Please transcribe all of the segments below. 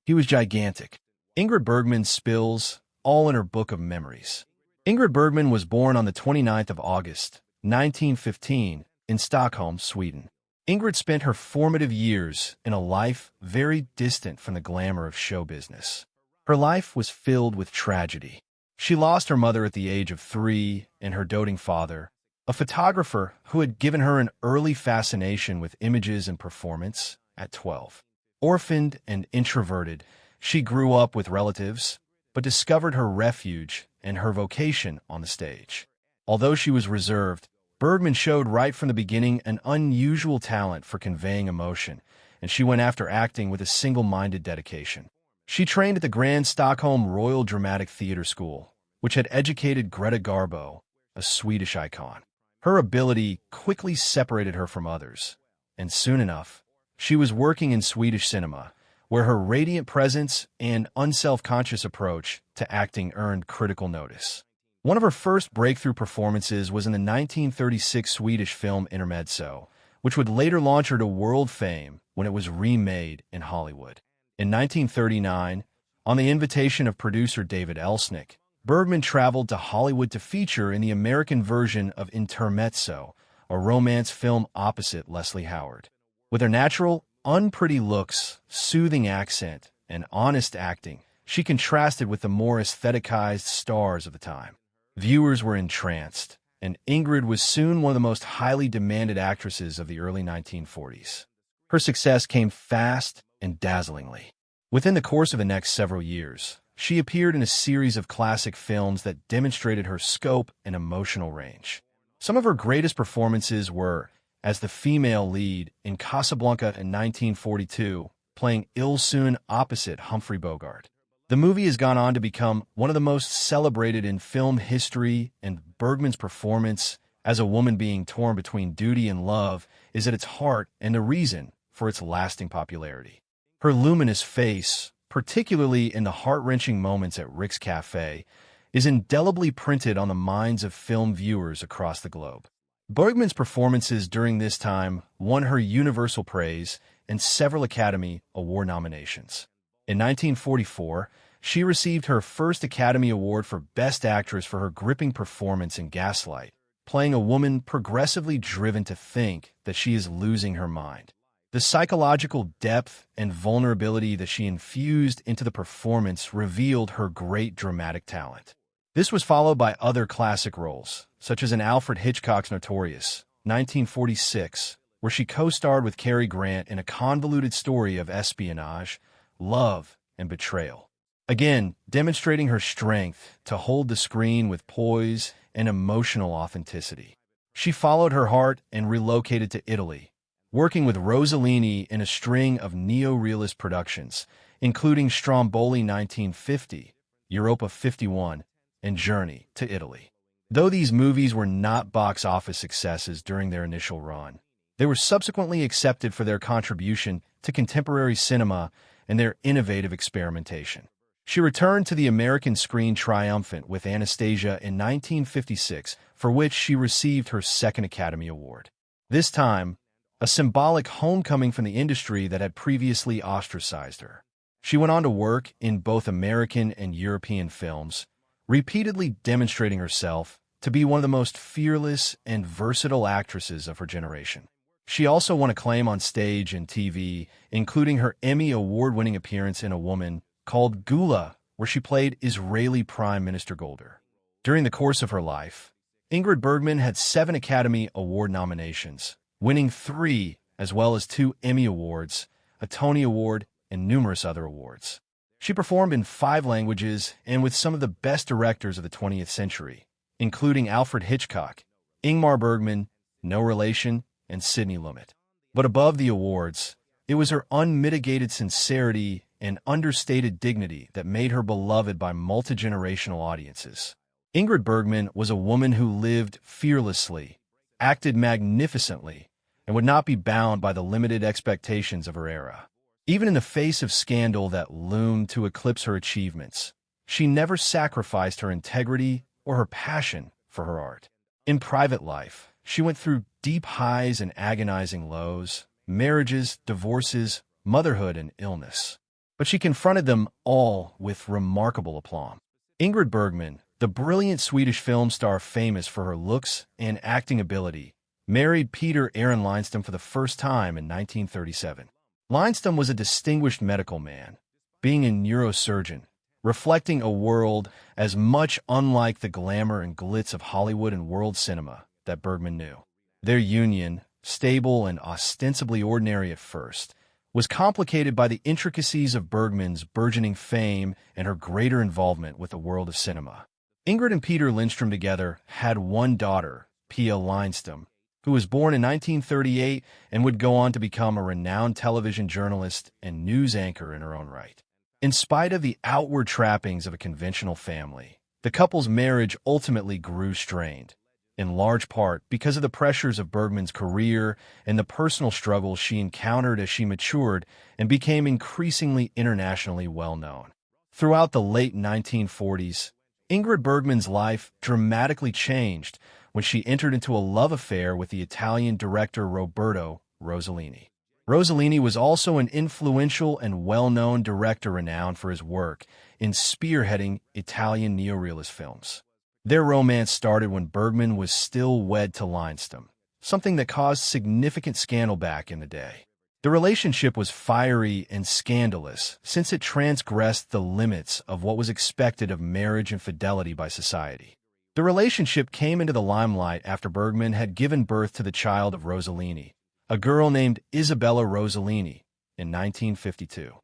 He was gigantic. Ingrid Bergman spills all in her book of memories. Ingrid Bergman was born on the 29th of August, 1915, in Stockholm, Sweden. Ingrid spent her formative years in a life very distant from the glamour of show business. Her life was filled with tragedy. She lost her mother at the age of 3 and her doting father, a photographer who had given her an early fascination with images and performance, at 12. Orphaned and introverted, she grew up with relatives, but discovered her refuge and her vocation on the stage. Although she was reserved, Bergman showed right from the beginning an unusual talent for conveying emotion, and she went after acting with a single-minded dedication. She trained at the Grand Stockholm Royal Dramatic Theatre School, which had educated Greta Garbo, a Swedish icon. Her ability quickly separated her from others, and soon enough, she was working in Swedish cinema, where her radiant presence and unself-conscious approach to acting earned critical notice. One of her first breakthrough performances was in the 1936 Swedish film Intermezzo, which would later launch her to world fame when it was remade in Hollywood. In 1939, on the invitation of producer David Elsnick, Bergman traveled to Hollywood to feature in the American version of Intermezzo, a romance film opposite Leslie Howard. With her natural, unpretty looks, soothing accent, and honest acting, she contrasted with the more aestheticized stars of the time. Viewers were entranced, and Ingrid was soon one of the most highly demanded actresses of the early 1940s. Her success came fast and dazzlingly. Within the course of the next several years, she appeared in a series of classic films that demonstrated her scope and emotional range. Some of her greatest performances were as the female lead in Casablanca in 1942, playing Ilsun opposite Humphrey Bogart. The movie has gone on to become one of the most celebrated in film history, and Bergman's performance as a woman being torn between duty and love is at its heart and the reason for its lasting popularity. Her luminous face, particularly in the heart-wrenching moments at Rick's Cafe, is indelibly printed on the minds of film viewers across the globe. Bergman's performances during this time won her universal praise and several Academy Award nominations. In 1944, she received her first Academy Award for Best Actress for her gripping performance in Gaslight, playing a woman progressively driven to think that she is losing her mind. The psychological depth and vulnerability that she infused into the performance revealed her great dramatic talent. This was followed by other classic roles, such as in Alfred Hitchcock's Notorious, 1946, where she co-starred with Cary Grant in a convoluted story of espionage, love, and betrayal. Again, demonstrating her strength to hold the screen with poise and emotional authenticity. She followed her heart and relocated to Italy, working with Rossellini in a string of neo-realist productions, including Stromboli 1950, Europa 51, and Journey to Italy. Though these movies were not box office successes during their initial run, they were subsequently accepted for their contribution to contemporary cinema and their innovative experimentation. She returned to the American screen triumphant with Anastasia in 1956, for which she received her second Academy Award. This time, a symbolic homecoming from the industry that had previously ostracized her. She went on to work in both American and European films, repeatedly demonstrating herself to be one of the most fearless and versatile actresses of her generation. She also won acclaim on stage and TV, including her Emmy Award-winning appearance in A Woman Called Gula, where she played Israeli Prime Minister Golder. During the course of her life, Ingrid Bergman had 7 Academy Award nominations, winning 3 as well as 2 Emmy Awards, a Tony Award, and numerous other awards. She performed in 5 languages and with some of the best directors of the 20th century, including Alfred Hitchcock, Ingmar Bergman, No Relation, and Sidney Lumet. But above the awards, it was her unmitigated sincerity and understated dignity that made her beloved by multi-generational audiences. Ingrid Bergman was a woman who lived fearlessly, acted magnificently, and would not be bound by the limited expectations of her era. Even in the face of scandal that loomed to eclipse her achievements, she never sacrificed her integrity or her passion for her art. In private life, she went through deep highs and agonizing lows, marriages, divorces, motherhood, and illness. but she confronted them all with remarkable aplomb. Ingrid Bergman, the brilliant Swedish film star famous for her looks and acting ability, married Peter Aaron Lindstrom for the first time in 1937. Lindstrom was a distinguished medical man, being a neurosurgeon, reflecting a world as much unlike the glamour and glitz of Hollywood and world cinema that Bergman knew. Their union, stable and ostensibly ordinary at first, was complicated by the intricacies of Bergman's burgeoning fame and her greater involvement with the world of cinema. Ingrid and Peter Lindstrom together had one daughter, Pia Lindstrom, who was born in 1938 and would go on to become a renowned television journalist and news anchor in her own right. In spite of the outward trappings of a conventional family, the couple's marriage ultimately grew strained, in large part because of the pressures of Bergman's career and the personal struggles she encountered as she matured and became increasingly internationally well-known. Throughout the late 1940s, Ingrid Bergman's life dramatically changed when she entered into a love affair with the Italian director Roberto Rossellini. Rossellini was also an influential and well-known director renowned for his work in spearheading Italian neorealist films. Their romance started when Bergman was still wed to Lindstrom, something that caused significant scandal back in the day. The relationship was fiery and scandalous since it transgressed the limits of what was expected of marriage and fidelity by society. The relationship came into the limelight after Bergman had given birth to the child of Rossellini, a girl named Isabella Rossellini, in 1952.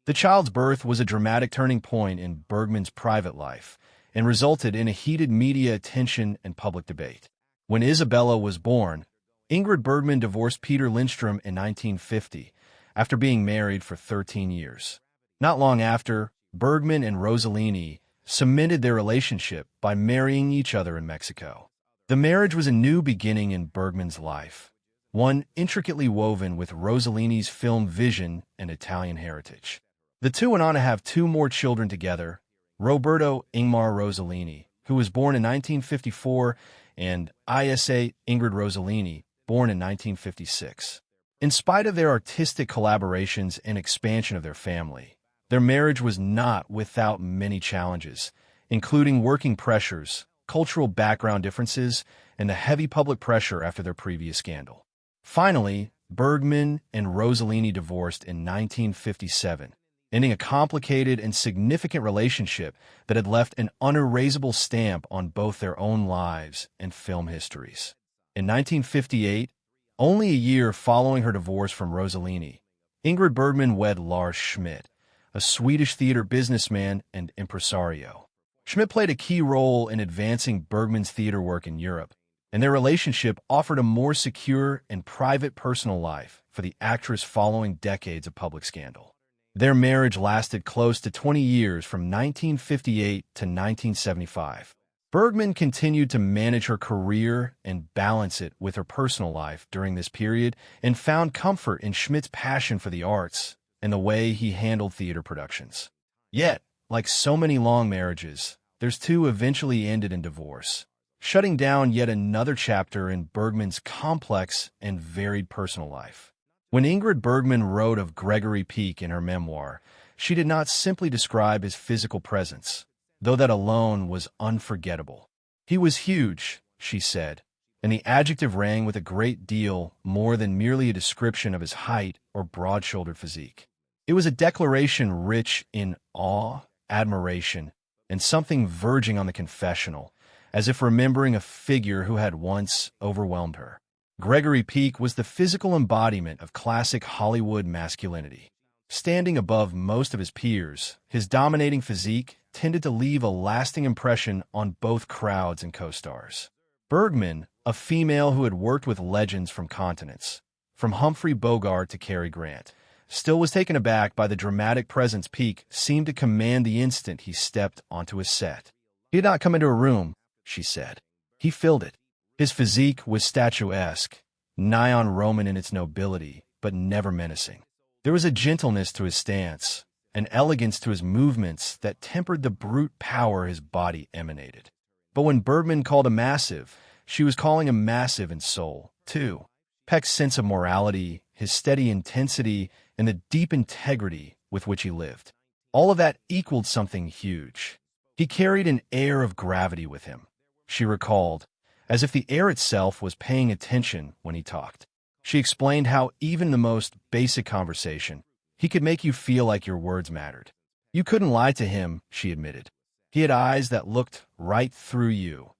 The child's birth was a dramatic turning point in Bergman's private life and resulted in a heated media attention and public debate. When Isabella was born, Ingrid Bergman divorced Peter Lindstrom in 1950 after being married for 13 years. Not long after, Bergman and Rossellini cemented their relationship by marrying each other in Mexico. The marriage was a new beginning in Bergman's life, one intricately woven with Rossellini's film vision and Italian heritage. The two went on to have two more children together, Roberto Ingmar Rossellini, who was born in 1954, and Isa Ingrid Rossellini, born in 1956. In spite of their artistic collaborations and expansion of their family, their marriage was not without many challenges, including working pressures, cultural background differences, and the heavy public pressure after their previous scandal. Finally, Bergman and Rossellini divorced in 1957, ending a complicated and significant relationship that had left an unerasable stamp on both their own lives and film histories. In 1958, only a year following her divorce from Rossellini, Ingrid Bergman wed Lars Schmidt, a Swedish theater businessman and impresario. Schmidt played a key role in advancing Bergman's theater work in Europe, and their relationship offered a more secure and private personal life for the actress following decades of public scandal. Their marriage lasted close to 20 years from 1958 to 1975. Bergman continued to manage her career and balance it with her personal life during this period and found comfort in Schmidt's passion for the arts and the way he handled theater productions. Yet, like so many long marriages, theirs too eventually ended in divorce, shutting down yet another chapter in Bergman's complex and varied personal life. When Ingrid Bergman wrote of Gregory Peck in her memoir, she did not simply describe his physical presence, though that alone was unforgettable. He was huge, she said, and the adjective rang with a great deal more than merely a description of his height or broad-shouldered physique. It was a declaration rich in awe, admiration, and something verging on the confessional, as if remembering a figure who had once overwhelmed her. Gregory Peck was the physical embodiment of classic Hollywood masculinity. Standing above most of his peers, his dominating physique tended to leave a lasting impression on both crowds and co-stars. Bergman, a female who had worked with legends from continents, from Humphrey Bogart to Cary Grant, still was taken aback by the dramatic presence Peck seemed to command the instant he stepped onto his set. He did not come into a room, she said. He filled it. His physique was statuesque, nigh on Roman in its nobility, but never menacing. There was a gentleness to his stance, an elegance to his movements that tempered the brute power his body emanated. But when Bergman called him massive, she was calling him massive in soul, too. Peck's sense of morality, his steady intensity, and the deep integrity with which he lived. All of that equaled something huge. He carried an air of gravity with him, she recalled, as if the air itself was paying attention when he talked. She explained how even the most basic conversation, he could make you feel like your words mattered. You couldn't lie to him, she admitted. He had eyes that looked right through you,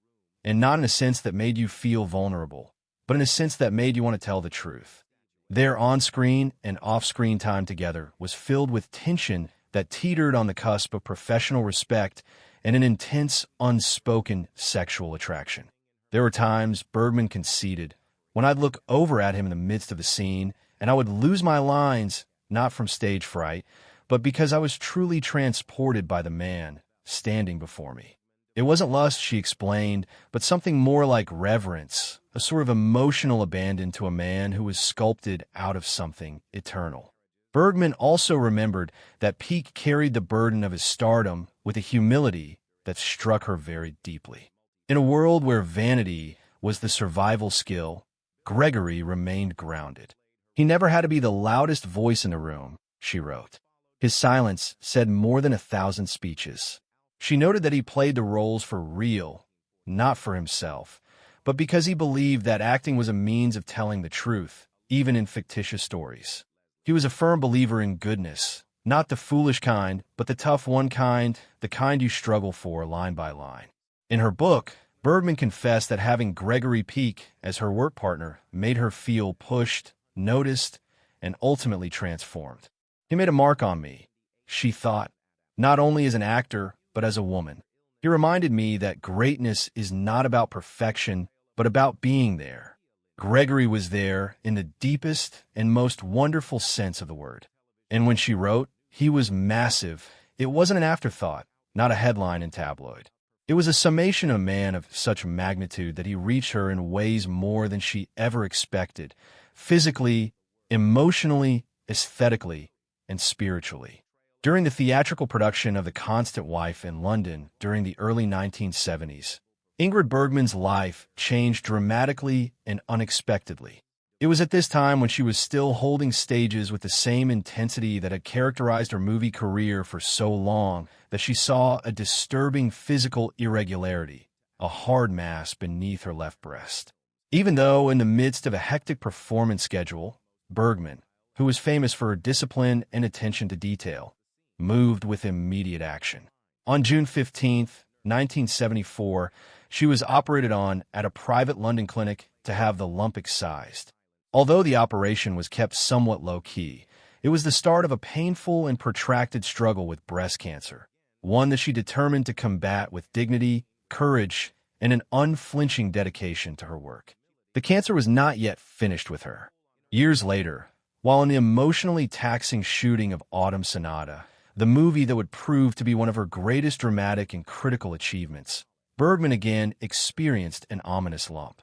and not in a sense that made you feel vulnerable, but in a sense that made you want to tell the truth. Their on-screen and off-screen time together was filled with tension that teetered on the cusp of professional respect and an intense, unspoken sexual attraction. There were times, Bergman conceded, when I'd look over at him in the midst of the scene, and I would lose my lines, not from stage fright, but because I was truly transported by the man standing before me. It wasn't lust, she explained, but something more like reverence, a sort of emotional abandon to a man who was sculpted out of something eternal. Bergman also remembered that Peck carried the burden of his stardom with a humility that struck her very deeply. In a world where vanity was the survival skill, Gregory remained grounded. He never had to be the loudest voice in the room, she wrote. His silence said more than 1,000 speeches. She noted that he played the roles for real, not for himself, but because he believed that acting was a means of telling the truth, even in fictitious stories. He was a firm believer in goodness, not the foolish kind, but the tough one kind, the kind you struggle for line by line. In her book, Bergman confessed that having Gregory Peck as her work partner made her feel pushed, noticed, and ultimately transformed. He made a mark on me, she thought, not only as an actor, but as a woman. He reminded me that greatness is not about perfection, but about being there. Gregory was there in the deepest and most wonderful sense of the word. And when she wrote, he was massive, it wasn't an afterthought, not a headline in tabloid. It was a summation of a man of such magnitude that he reached her in ways more than she ever expected, physically, emotionally, aesthetically, and spiritually. During the theatrical production of The Constant Wife in London during the early 1970s, Ingrid Bergman's life changed dramatically and unexpectedly. It was at this time when she was still holding stages with the same intensity that had characterized her movie career for so long that she saw a disturbing physical irregularity, a hard mass beneath her left breast. Even though in the midst of a hectic performance schedule, Bergman, who was famous for her discipline and attention to detail, moved with immediate action. On June 15, 1974, she was operated on at a private London clinic to have the lump excised. Although the operation was kept somewhat low-key, it was the start of a painful and protracted struggle with breast cancer, one that she determined to combat with dignity, courage, and an unflinching dedication to her work. The cancer was not yet finished with her. Years later, while in the emotionally taxing shooting of Autumn Sonata, the movie that would prove to be one of her greatest dramatic and critical achievements, Bergman again experienced an ominous lump.